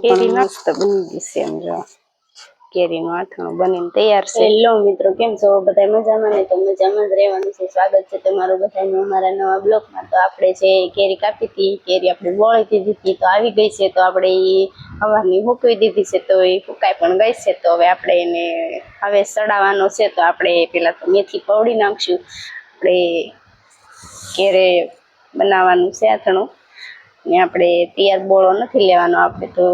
કેરી મસ્ત બની ગઈ છે એમ જો કેરીનું આથણું બનીને તૈયાર છે। હેલો મિત્રો, કેમ છો બધા? મજામાં ને? તો મજામાં જ રહેવાનું છે। સ્વાગત છે તમારું બધાનું અમારા નવા બ્લોગમાં। તો આપણે જે કેરી કાપી હતી, કેરી આપણે બોળી દીધી હતી, તો આવી ગઈ છે। તો આપણે એ હવારની સૂકવી દીધી છે, તો એ ફૂંકાઈ પણ ગઈ છે। તો હવે આપણે એને હવે સડાવવાનો છે। તો આપણે પેલા તો મેથી પૌડી નાખશું। આપણે કેરે બનાવવાનું છે આથણું, ને આપણે તૈયાર બોળો નથી લેવાનો, આપણે તો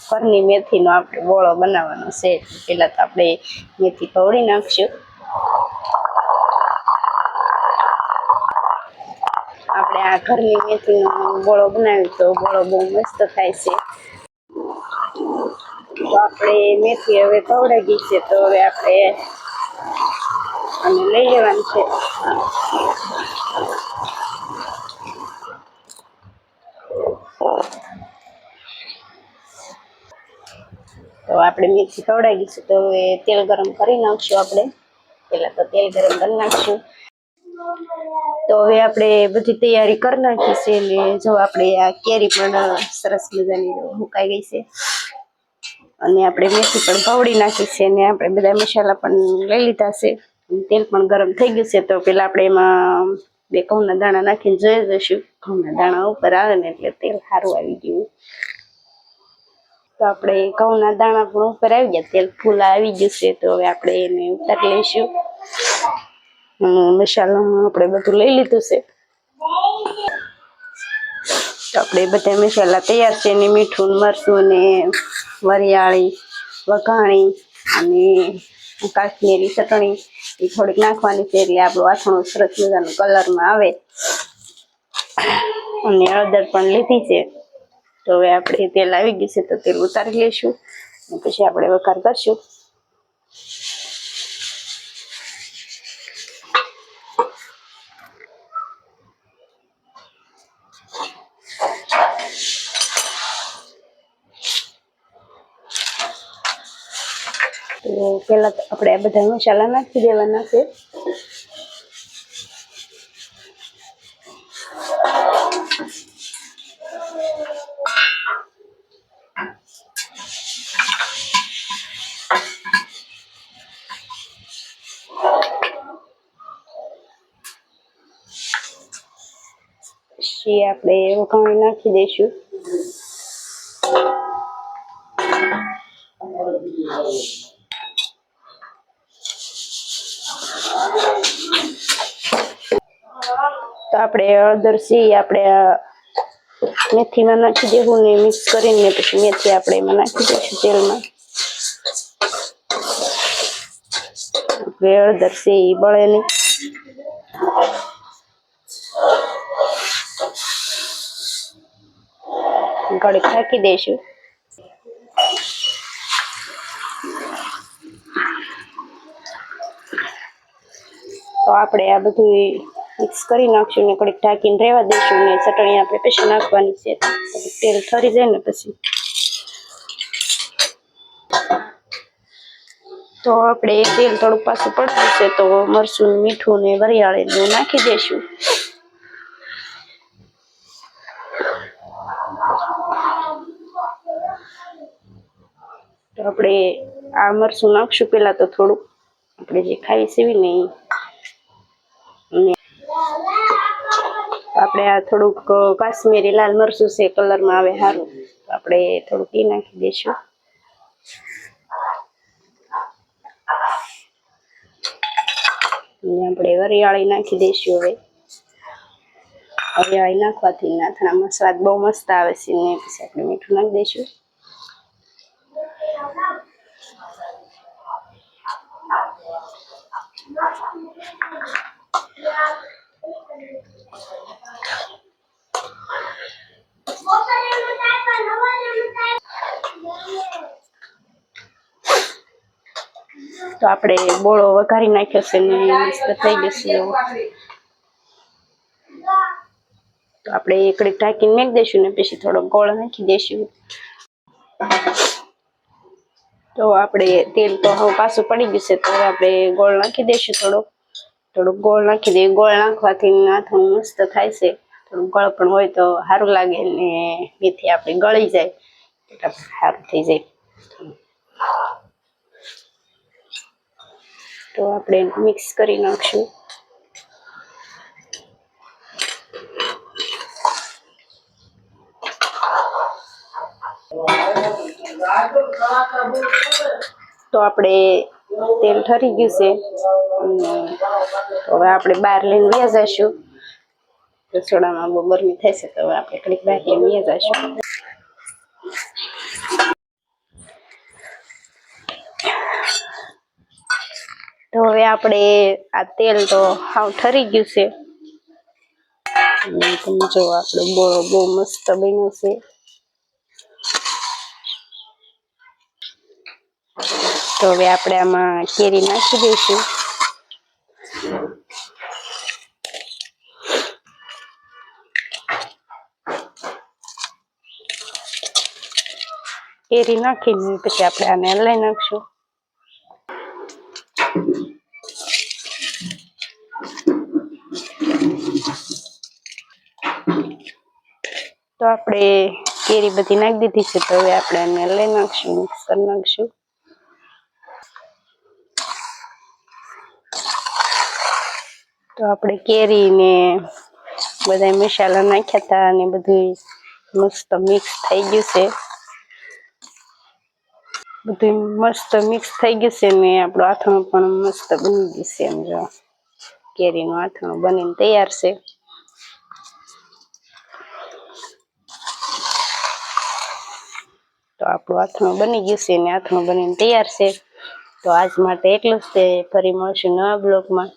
ઘરની મેથીનો આપણે બોળો બનાવવાનો છે। પહેલા તો આપણે મેથી પૌડી નાખશું। આપણે આ ઘરની મેથીનો બોળો બનાવી તો બોળો બહુ મસ્ત થાય છે। તો આપણે મેથી હવે પૌડાઈ ગઈ છે, તો હવે આપણે અને લઈ લેવાનું છે। તો આપણે મેથી તોડાઈ ગઈ છે, તો હવે તેલ ગરમ કરી નાખશું। આપણે પહેલા તો તેલ ગરમ કરી નાખશું। તો હવે આપણે બધી તૈયારી કરી નાખી છે, ને જો આપણે આ કેરી પણ સરસ મજાની સુકાઈ ગઈ છે, અને આપણે મેથી પણ પૌડી નાખી છે, ને આપણે બધા મસાલા પણ લઈ લીધા છે। તેલ પણ ગરમ થઈ ગયું છે, તો પેલા આપણે એમાં 2 ઘઉંના દાણા નાખીને જોઈ જઈશું। ઘઉંના દાણા ઉપર આવે ને એટલે તેલ સારું આવી ગયું। તો આપણે ઘઉંના દાણા પણ ઉપર આવી ગયા, તેલ ફૂલ આવી ગયું છે। તો હવે આપણે એને ઉતારી લઈશું। મસાલામાં આપણે બધું લઈ લીધું છે, તો આપણે બધા મસાલા તૈયાર છે, ને મીઠું, મરચું, ને વરિયાળી, વઘાણી અને કાશ્મીરી ચટણી એ થોડીક નાખવાની છે, એટલે આપણું આથણું સરસ મજાનો કલરમાં આવે। અને હળદર પણ લીધી છે। તો હવે આપણે તેલ આવી ગયું છે, તો તેલ ઉતારી લઈશું, પછી આપણે વઘાર કરશું। તો પહેલા તો આપણે આ બધા મસાલા નાખી દેવાના છે। પછી આપણે વઘાણી નાખી દઈશું। તો આપણે હળદર આપણે મેથીમાં નાખી દેવું, ને મિક્સ કરીને પછી મેથી આપણે એમાં નાખી દઈશું તેલમાં। હળદર એ બળે નહીં। ઘડીક ઢાંકી દઈશું। તો આપણે આ બધું મિક્સ કરી નાખશું, ને ઘડીક ઢાંકીને રહેવા દઈશું, ને ચટણી આપણે પછી નાખવાની છે। તેલ ઠરી જાય ને પછી તો આપણે તેલ થોડુંક પાછું પડતું છે, તો મરચું, મીઠું, ને વરિયાળી નાખી દઈશું। તો આપણે આ મરચું નાખશું પહેલા તો થોડુંક, આપણે જે ખાઈ સીવી ને આપણે આ થોડુંક કાશ્મીરી લાલ મરચું છે, કલરમાં આવે સારું, તો આપણે થોડુંક એ નાખી દઈશું। આપણે વરિયાળી નાખી દઈશું। હવે વરિયાળી નાખવાથી આથણામાં સ્વાદ બહુ મસ્ત આવે છે, ને પછી આપણે મીઠું નાખી દઈશું। તો આપણે બોળો વઘારી નાખ્યો છે, ને મસ્ત થઈ ગયો છે। તો આપણે એકડી ઢાંકીને મેક દઈશું, ને પછી થોડો ગોળ નાખી દઈશું। તો આપણે તેલ તો હવે પાછું પડી ગયું છે, તો આપણે ગોળ નાખી દઈશું। થોડુંક ગોળ નાખી દઈએ। ગોળ નાખવાથી આથણું મસ્ત થાય છે। થોડુંક ગળ પણ હોય તો સારું લાગે, ને મેથી આપણી ગળી જાય, સારું થઈ જાય. તો આપણે મિક્સ કરી નાખશું. તો આપણે તેલ ઠરી ગયું છે અને હવે આપણે બહાર લઈને વ્યા જઈશું. રસોડામાં બહુ ગરમી થાય છે તો હવે આપણે ઘડીક બહાર લઈને વ્યા જઈશું. તો હવે આપણે આ તેલ તો હાવ ઠરી ગયું છે. તમે જો આપણે બહુ મસ્ત બન્યું છે. તો હવે આપણે આમાં કેરી નાખી દઈશું. કેરી નાખીને પછી આપણે આને હલાવી નાખશું. તો આપણે કેરી બધી નાખી દીધી છે તો હવે આપણે આને હલાવી નાખશું, મિક્સ કરી નાખશું. તો આપણે કેરી ને બધા મસાલા નાખ્યા હતા અને બધું મસ્ત મિક્સ થઈ ગયું છે. બધું મસ્ત મિક્સ થઈ ગયું છે ને આપણું આથણું પણ મસ્ત બની ગયું છે. એમ જો કેરીનું આથણું બનીને તૈયાર છે. તો આપણું આથણું બની ગયું છે ને આથણું બનીને તૈયાર છે. તો આજ માટે એટલું જ છે. ફરી મળશું નવા બ્લોગમાં.